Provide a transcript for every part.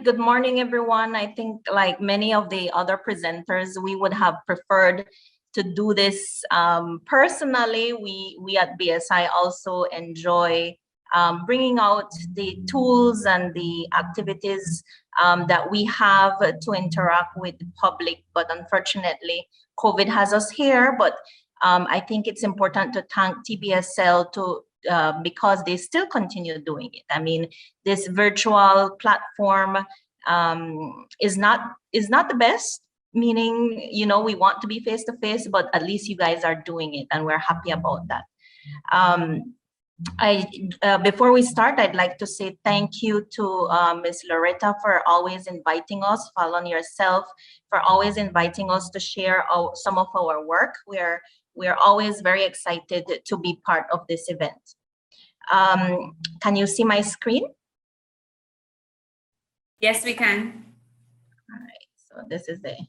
Good morning, everyone. I think like many of the other presenters, we would have preferred to do this personally. We at BSI also enjoy bringing out the tools and the activities that we have to interact with the public. But unfortunately, COVID has us here. But I think it's important to thank TBSL because they still continue doing it. I mean, this virtual platform is not the best, meaning, you know, we want to be face to face, but at least you guys are doing it and we're happy about that. Before we start, I'd like to say thank you to Ms. Loretta for always inviting us, Fallon yourself, for always inviting us to share some of our work. We're always very excited to be part of this event. Can you see my screen? Yes, we can. All right, so this is it.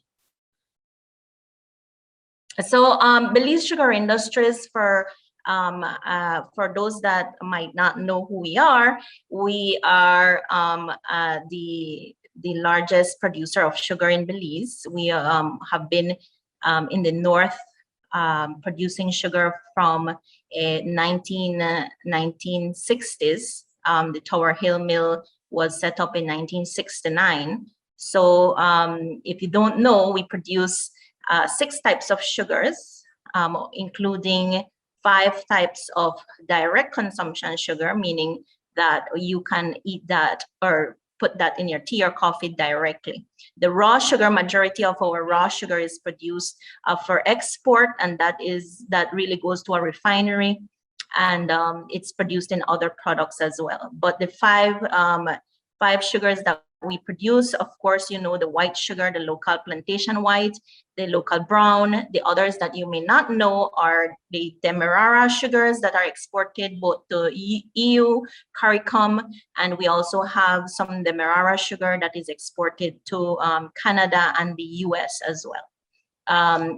So Belize Sugar Industries, for those that might not know who we are the largest producer of sugar in Belize. We have been in the north producing sugar from 1960s. The Tower Hill Mill was set up in 1969. So if you don't know, we produce 6 types of sugars, including 5 types of direct consumption sugar, meaning that you can eat that or put that in your tea or coffee directly. The raw sugar, majority of our raw sugar is produced for export, and that really goes to a refinery, and it's produced in other products as well. But the 5 sugars that we produce, of course, you know, the white sugar, the local plantation white, the local brown. The others that you may not know are the Demerara sugars that are exported both to EU, CARICOM, and we also have some Demerara sugar that is exported to Canada and the US as well.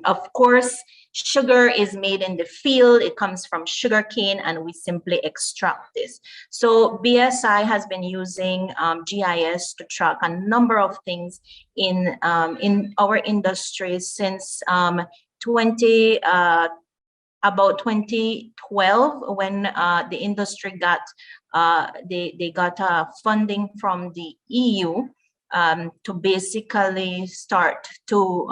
Of course, sugar is made in the field. It comes from sugarcane, and we simply extract this. So BSI has been using GIS to track a number of things in our industry since about 2012, when the industry got they got funding from the EU to basically start to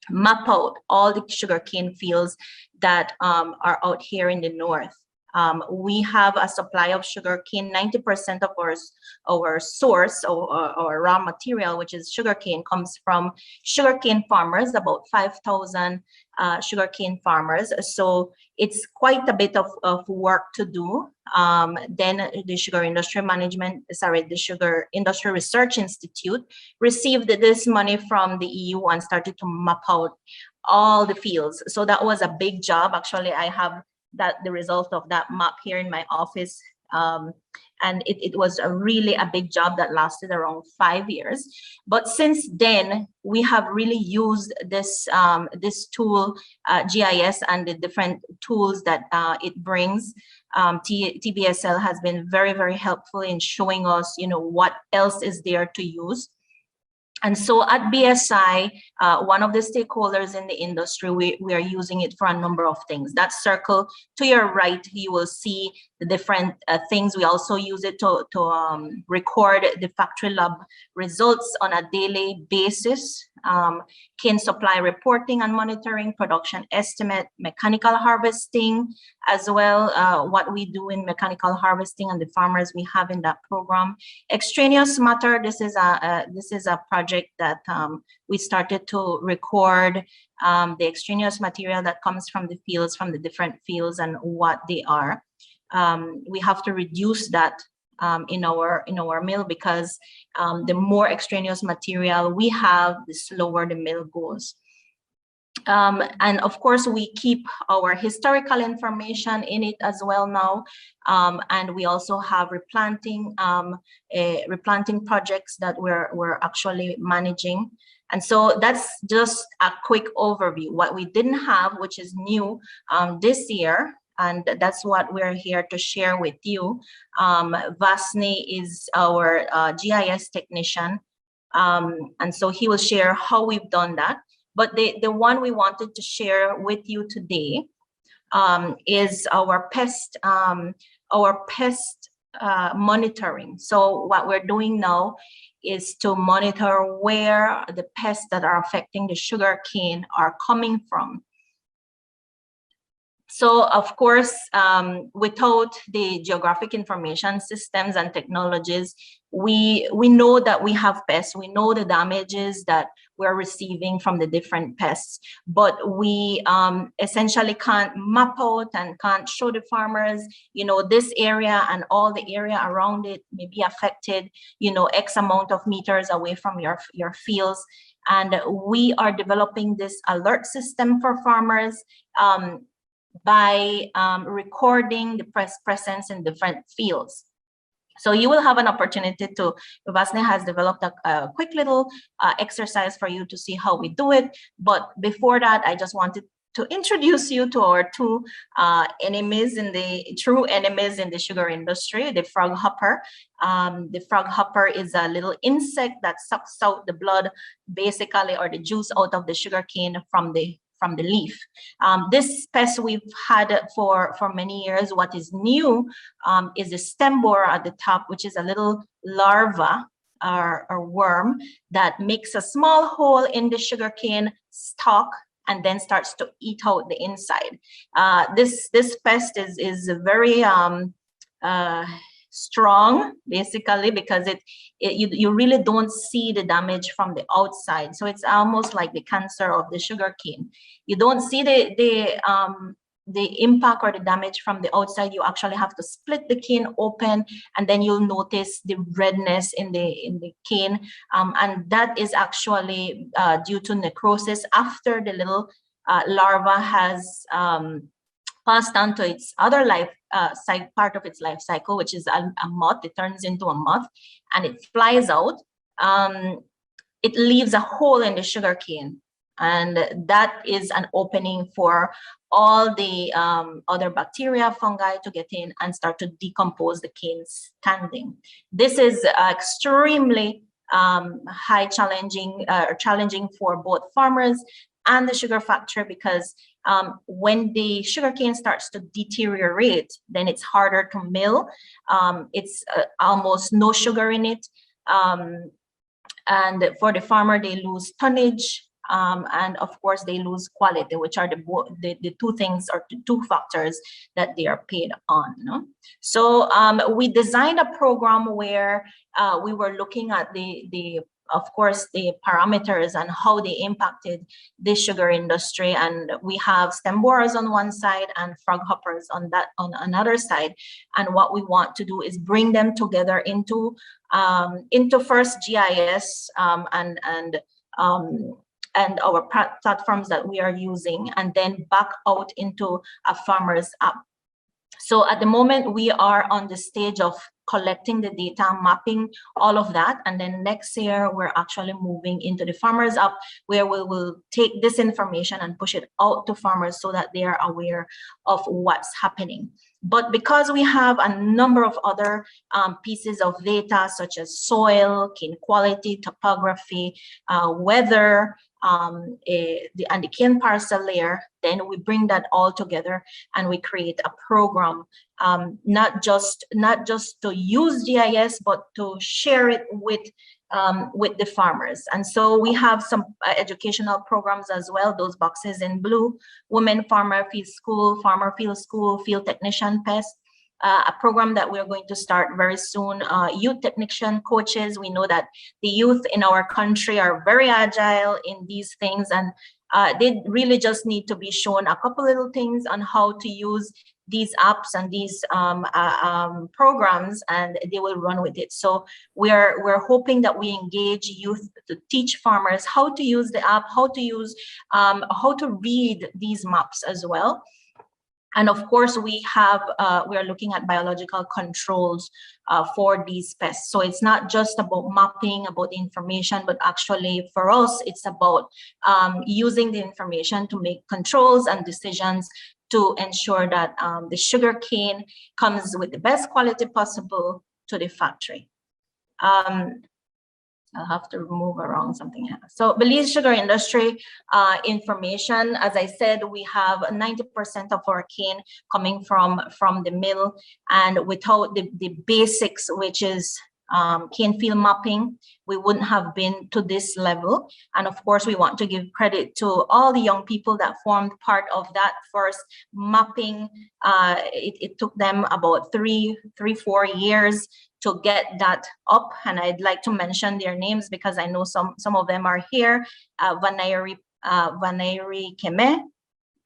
map out all the sugarcane fields that are out here in the north. We have a supply of sugarcane. 90% of our source or raw material, which is sugarcane, comes from sugarcane farmers, about 5,000 sugarcane farmers. So it's quite a bit of work to do. Then the Sugar Industry the Sugar Industry Research Institute received this money from the EU and started to map out all the fields. So that was a big job. Actually, I have the result of that map here in my office. And it was really a big job that lasted around 5 years. But since then, we have really used this tool, GIS, and the different tools that it brings. TBSL has been very, very helpful in showing us, you know, what else is there to use. And so at BSI, one of the stakeholders in the industry, we are using it for a number of things. That circle to your right, you will see the different things. We also use it to record the factory lab results on a daily basis. Cane supply reporting and monitoring, production estimate, mechanical harvesting, as well what we do in mechanical harvesting and the farmers we have in that program. Extraneous matter, this is a project that we started to record the extraneous material that comes from the fields, from the different fields, and what they are. We have to reduce that in our mill, because the more extraneous material we have, the slower the mill goes. And of course, we keep our historical information in it as well now. And we also have replanting projects that we're actually managing. And so that's just a quick overview. What we didn't have, which is new this year, And that's what we're here to share with you. Vasny is our GIS technician, and so he will share how we've done that. But the one we wanted to share with you today is our pest monitoring. So what we're doing now is to monitor where the pests that are affecting the sugarcane are coming from. So of course, without the geographic information systems and technologies, we know that we have pests. We know the damages that we're receiving from the different pests, but we essentially can't map out and can't show the farmers, you know, this area and all the area around it may be affected, you know, X amount of meters away from your fields. And we are developing this alert system for farmers by recording the presence in different fields. So you will have an opportunity to, Vasny has developed a quick little exercise for you to see how we do it. But before that, I just wanted to introduce you to our two true enemies in the sugar industry, the frog hopper. The frog hopper is a little insect that sucks out the blood, basically, or the juice out of the sugarcane from the leaf. This pest we've had for many years. What is new is the stem borer at the top, which is a little larva or worm that makes a small hole in the sugarcane stalk and then starts to eat out the inside. This pest is very strong, basically, because you really don't see the damage from the outside. So it's almost like the cancer of the sugarcane. You don't see the impact or the damage from the outside. You actually have to split the cane open, and then you'll notice the redness in the cane, and that is actually due to necrosis after the little larva has passed on to its other part of its life cycle, which is a moth. It turns into a moth and it flies out. It leaves a hole in the sugarcane, and that is an opening for all the other bacteria, fungi to get in and start to decompose the cane standing. This is extremely challenging for both farmers and the sugar factory, because when the sugarcane starts to deteriorate, then it's harder to mill. It's almost no sugar in it. And for the farmer, they lose tonnage, and of course they lose quality, which are the two things or the two factors that they are paid on. No? So we designed a program where we were looking at of course, the parameters and how they impacted the sugar industry. And we have stem borers on one side and frog hoppers on another side. And what we want to do is bring them together into first GIS and our platforms that we are using, and then back out into a farmer's app. So at the moment, we are on the stage of collecting the data, mapping all of that. And then next year, we're actually moving into the farmers app, where we will take this information and push it out to farmers so that they are aware of what's happening. But because we have a number of other pieces of data, such as soil, cane quality, topography, weather, and the cane parcel layer, then we bring that all together and we create a program, not just to use GIS, but to share it with the farmers. And so we have some educational programs as well, those boxes in blue: Women Farmer Field School, Farmer Field School, Field Technician Pest, a program that we're going to start very soon, youth technician coaches. We know that the youth in our country are very agile in these things, and they really just need to be shown a couple little things on how to use these apps and these programs, and they will run with it. So we're hoping that we engage youth to teach farmers how to use the app, how to use, how to read these maps as well. And of course, we are looking at biological controls for these pests. So it's not just about mapping, about the information, but actually for us, it's about using the information to make controls and decisions to ensure that the sugarcane comes with the best quality possible to the factory. I'll have to move around something here. So Belize sugar industry information, as I said, we have 90% of our cane coming from the mill, and without the basics, which is cane field mapping, we wouldn't have been to this level. And of course, we want to give credit to all the young people that formed part of that first mapping. It took them about 4 years to get that up, and I'd like to mention their names because I know some of them are here. Vanayri Keme,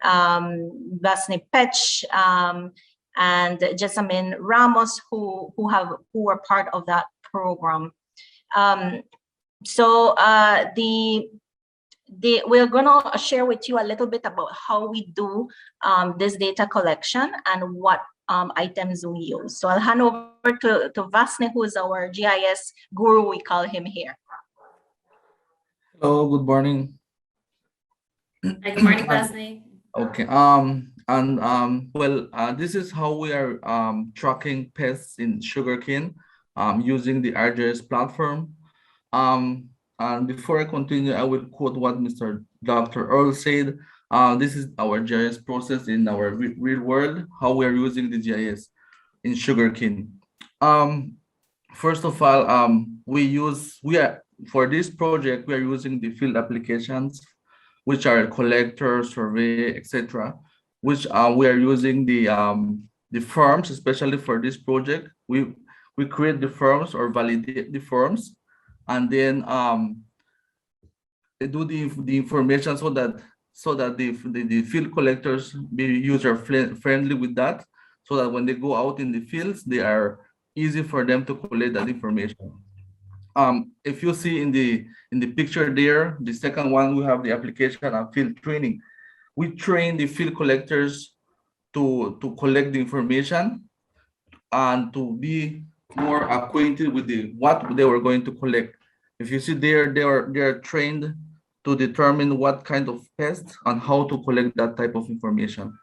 Basni Pech, and Jessamine Ramos, who were part of that program. We're gonna share with you a little bit about how we do this data collection and what items we use. So I'll hand over to Vasni, who is our GIS guru, we call him here. Hello, good morning. Hi, good morning, Vasni. Okay. This is how we are tracking pests in sugarcane using the ArcGIS platform. And before I continue, I will quote what Dr. Earl said. This is our GIS process in our real world, how we are using the GIS in sugarcane. First of all, for this project, we are using the field applications, which are collector, survey, etc. Which we are using the forms, especially for this project. We create the forms or validate the forms, and then do the information so that the field collectors be user friendly with that, so that when they go out in the fields, they are easy for them to collect that information. If you see in the picture there, the second one, we have the application and field training. We train the field collectors to collect the information and to be more acquainted with what they were going to collect. If you see there, they are trained to determine what kind of pests and how to collect that type of information.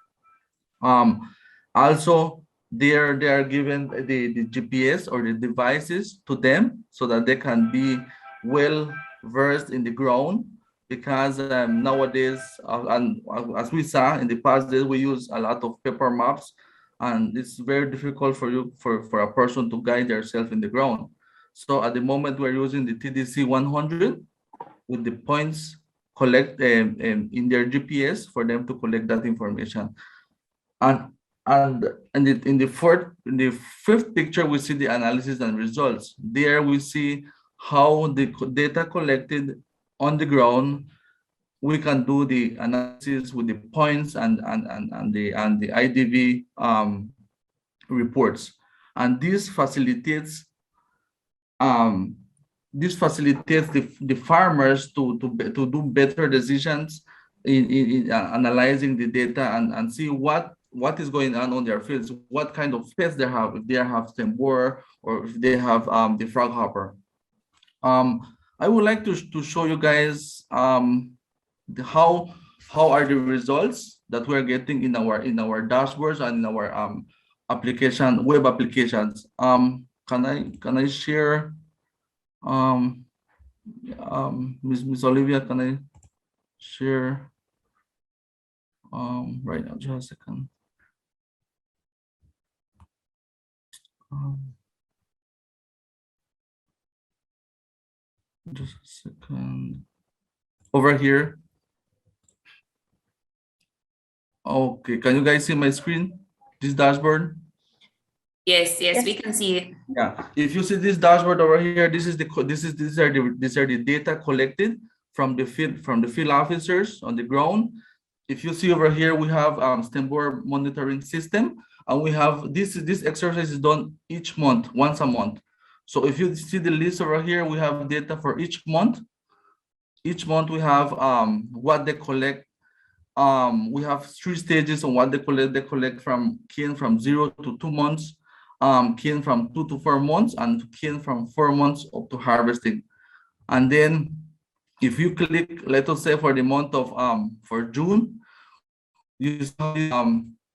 Also, they are given the GPS or the devices to them so that they can be well versed in the ground, because nowadays, and as we saw in the past days, we use a lot of paper maps, and it's very difficult for a person to guide themselves in the ground. So at the moment, we're using the TDC 100 with the points collect in their GPS for them to collect that information. And in the fifth picture, we see the analysis and results. There we see how the data collected on the ground, we can do the analysis with the points and the IDV reports, and this facilitates the farmers to do better decisions in analyzing the data and see what is going on their fields, what kind of pests they have, if they have stem borer or if they have the frog hopper. I would like to show you guys how are the results that we're getting in our dashboards and in our web applications. Can I share? Miss Olivia, can I share right now? Just a second. Just a second. Over here. Okay, can you guys see my screen? This dashboard? Yes, we can see it. Yeah, if you see this dashboard over here, these are the data collected from the field officers on the ground. If you see over here, we have stem borer monitoring system, and we have this exercise is done each month, once a month. So if you see the list over here, we have data for each month. Each month we have what they collect. We have 3 stages on what they collect. They collect from cane from 0 to 2 months, cane from 2 to 4 months, and cane from 4 months up to harvesting. And then if you click, let us say for the month of for June, you see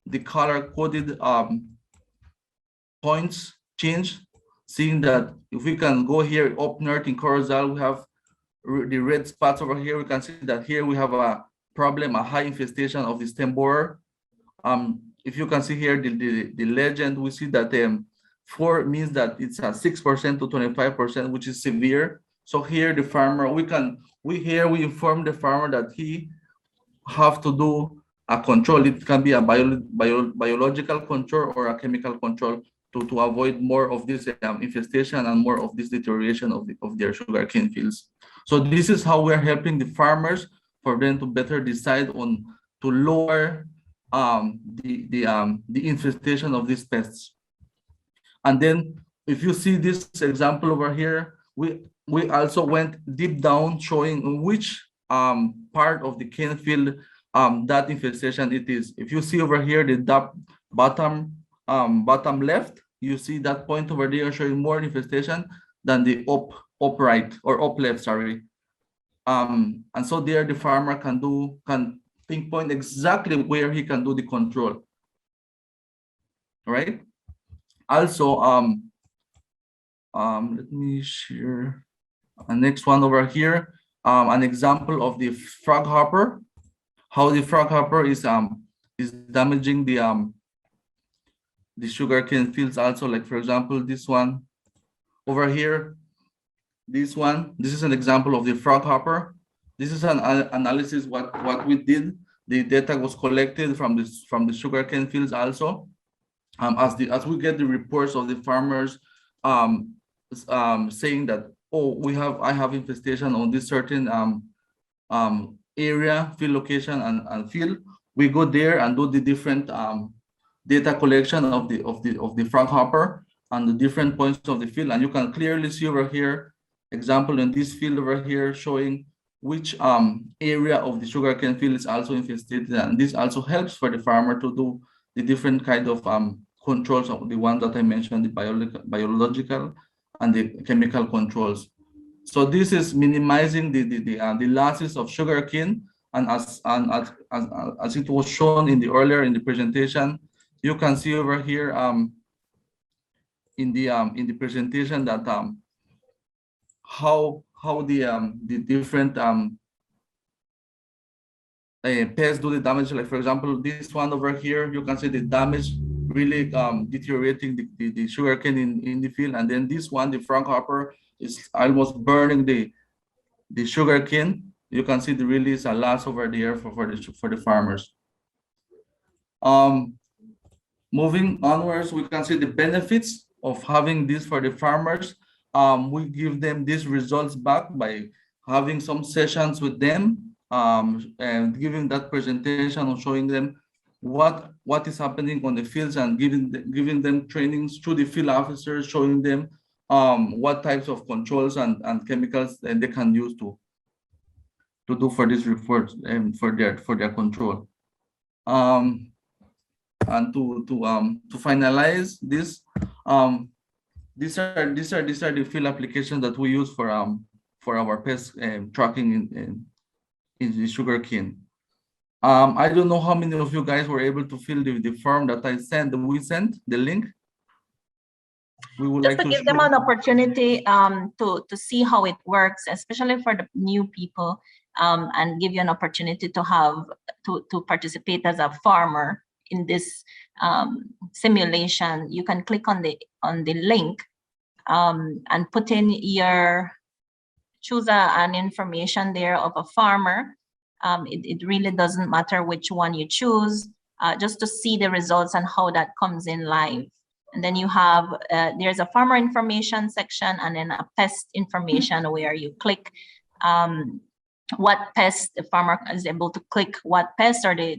the color coded points change, seeing that if we can go here up north in Corozal, we have the red spots over here. We can see that here we have a problem, a high infestation of the stem borer. If you can see here the legend, we see that 4 means that it's a 6% to 25%, which is severe. So here the farmer, we inform the farmer that he have to do a control. It can be a biological control or a chemical control to avoid more of this infestation and more of this deterioration of their sugarcane fields. So this is how we're helping the farmers for them to better decide on to lower the infestation of these pests. And then if you see this example over here, we also went deep down showing which part of the cane field that infestation it is. If you see over here the bottom left, you see that point over there showing more infestation than the up right or up left, sorry. And so there the farmer can pinpoint exactly where he can do the control. All right. Also, let me share a next one over here. An example of the frog hopper, how the frog hopper is damaging the sugarcane fields. Also, like for example, this one over here, this is an example of the frog hopper. This is an analysis what we did. The data was collected from the sugarcane fields also. As we get the reports of the farmers saying that, oh, I have infestation on this certain area, field location and field, we go there and do the different data collection of the frog hopper and the different points of the field. And you can clearly see over here, example in this field over here showing which area of the sugarcane field is also infested. And this also helps for the farmer to do the different kind of controls of the ones that I mentioned, the biological and the chemical controls. So this is minimizing the losses of sugarcane, and as it was shown in the presentation, you can see over here in the presentation that how the different pests do the damage. Like for example, this one over here, you can see the damage really deteriorating the sugarcane in the field. And then this one, the frog hopper, is almost burning the sugarcane. You can see the release a loss over there for the farmers. Moving onwards, we can see the benefits of having this for the farmers. We give them these results back by having some sessions with them and giving that presentation and showing them what is happening on the fields and giving them trainings through the field officers, showing them what types of controls and chemicals they can use to do for this report and for their control. And to finalize this, these are the field applications that we use for our pest tracking in the sugarcane. I don't know how many of you guys were able to fill the form that we sent the link. We would Just like to give them an opportunity to see how it works, especially for the new people, and give you an opportunity to participate as a farmer in this simulation. You can click on the link and put in choose an information there of a farmer. It really doesn't matter which one you choose, just to see the results and how that comes in live. And then you have, there's a farmer information section and then a pest information where you click what pest the farmer is able to click, what pest, or the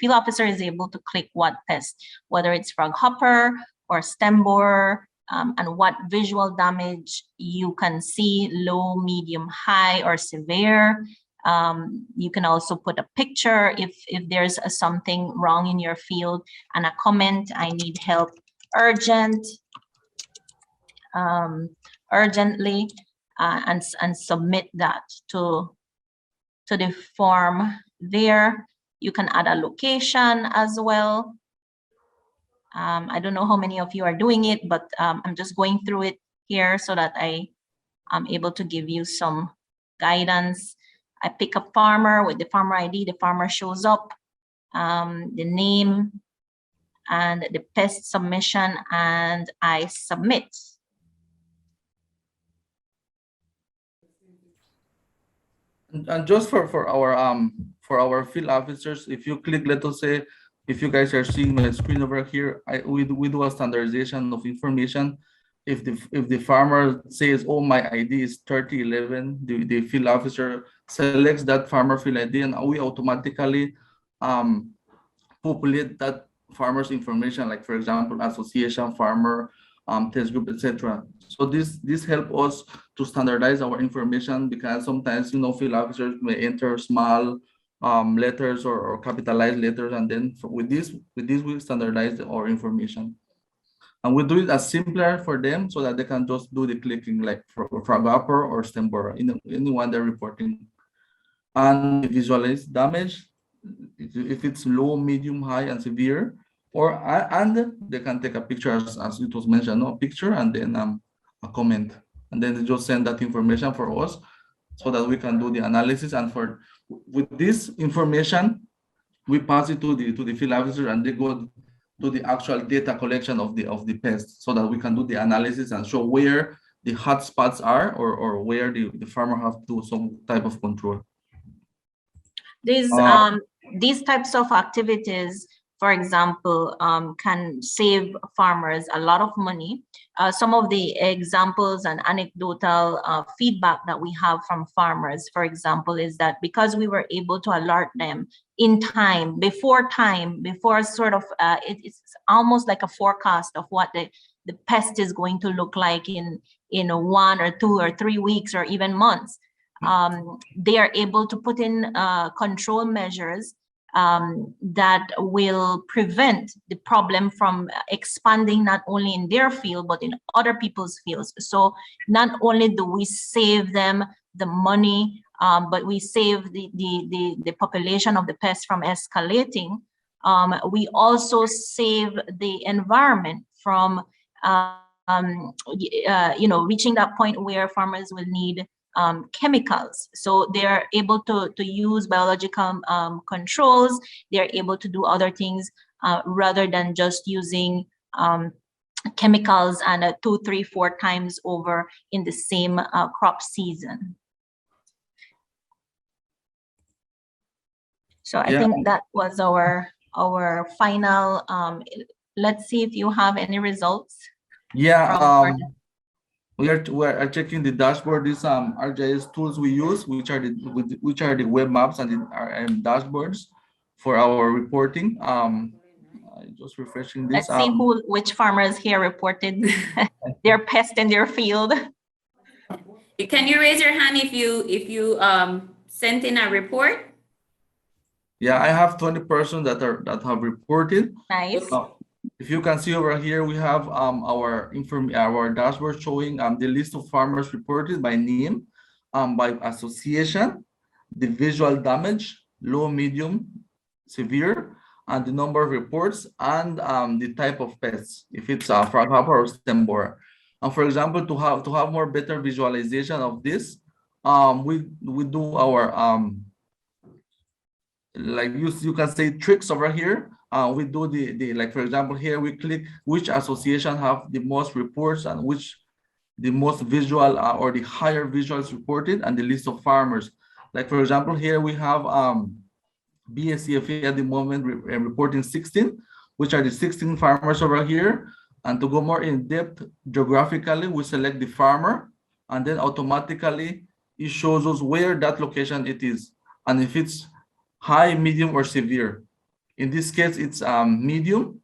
field officer is able to click what pest, whether it's frog hopper or stem borer, and what visual damage you can see, low, medium, high, or severe. You can also put a picture if there's something wrong in your field, and a comment, I need help urgently, and submit that to the form there. You can add a location as well. I don't know how many of you are doing it, but I'm just going through it here so that I am able to give you some guidance. I pick a farmer with the farmer ID, the farmer shows up, the name and the pest submission, and I submit. And just for our field officers, if you click, let us say, if you guys are seeing my screen over here, we do a standardization of information. If the farmer says, oh, my ID is 3011, the field officer selects that farmer field ID, and we automatically populate that farmer's information, like for example, association, farmer, test group, etc. So this helps us to standardize our information, because sometimes, field officers may enter small letters or capitalized letters, and then with this we standardize our information. And we do it as simpler for them so that they can just do the clicking, like for upper or stem borer, anyone they're reporting. And visualize damage, if it's low, medium, high, and severe, and they can take a picture, as it was mentioned, no picture, and then a comment, and then they just send that information for us so that we can do the analysis. And with this information, we pass it to the field officer, and they go do the actual data collection of the pest, so that we can do the analysis and show where the hot spots are, or where the farmer have to do some type of control. These types of activities, for example, can save farmers a lot of money. Some of the examples and anecdotal feedback that we have from farmers, for example, is that because we were able to alert them in time, before sort of, it's almost like a forecast of what the pest is going to look like in 1 or 2 or 3 weeks or even months. They are able to put in control measures that will prevent the problem from expanding, not only in their field, but in other people's fields. So not only do we save them the money, but we save the population of the pest from escalating. We also save the environment from reaching that point where farmers will need chemicals. So they're able to use biological controls. They're able to do other things rather than just using chemicals and 2, 3, 4 times over in the same crop season. So I think that was our final. Let's see if you have any results. Yeah. We are checking the dashboard. These ArcGIS tools we use, which are the web maps and the dashboards for our reporting. Just refreshing this. Let's see which farmers here reported their pest in their field. Can you raise your hand if you sent in a report? Yeah, I have 20 persons that have reported. Nice. If you can see over here, we have our dashboard showing the list of farmers reported by name, by association, the visual damage, low, medium, severe, and the number of reports, and the type of pests, if it's a fraghopper or stem borer. And for example, to have more better visualization of this, we do our like you can say tricks over here. We do the like, for example, here we click which association have the most reports and which the most visual or the higher visuals reported, and the list of farmers. Like for example, here we have BSCFA at the moment reporting 16, which are the 16 farmers over here. And to go more in depth geographically, we select the farmer, and then automatically it shows us where that location it is, and if it's high, medium, or severe. In this case, it's medium.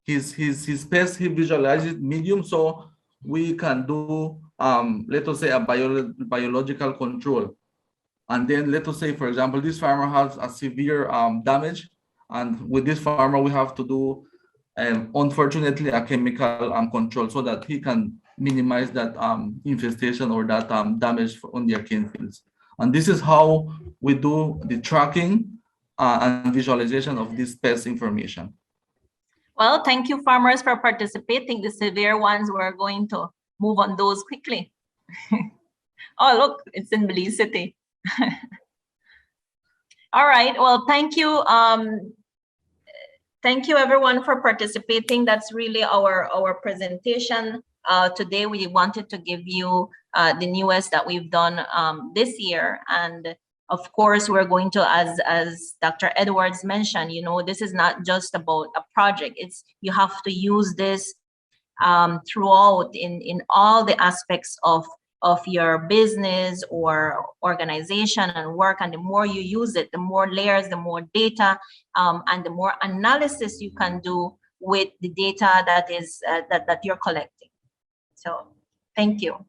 His pest, he visualizes medium, so we can do let us say a biological control. And then let us say, for example, this farmer has a severe damage, and with this farmer we have to do unfortunately a chemical control so that he can minimize that infestation or that damage on their cane fields. And this is how we do the tracking and visualization of this pest information. Well, thank you, farmers, for participating. The severe ones, we're going to move on those quickly. Oh, look, it's in Belize City. All right, well, thank you. Thank you everyone for participating. That's really our presentation. Today we wanted to give you the newest that we've done this year. And of course, we're going to, as Dr. Edwards mentioned, you know, this is not just about a project. It's, you have to use this throughout in all the aspects of your business or organization and work. And the more you use it, the more layers, the more data, and the more analysis you can do with the data that is that you're collecting. So thank you.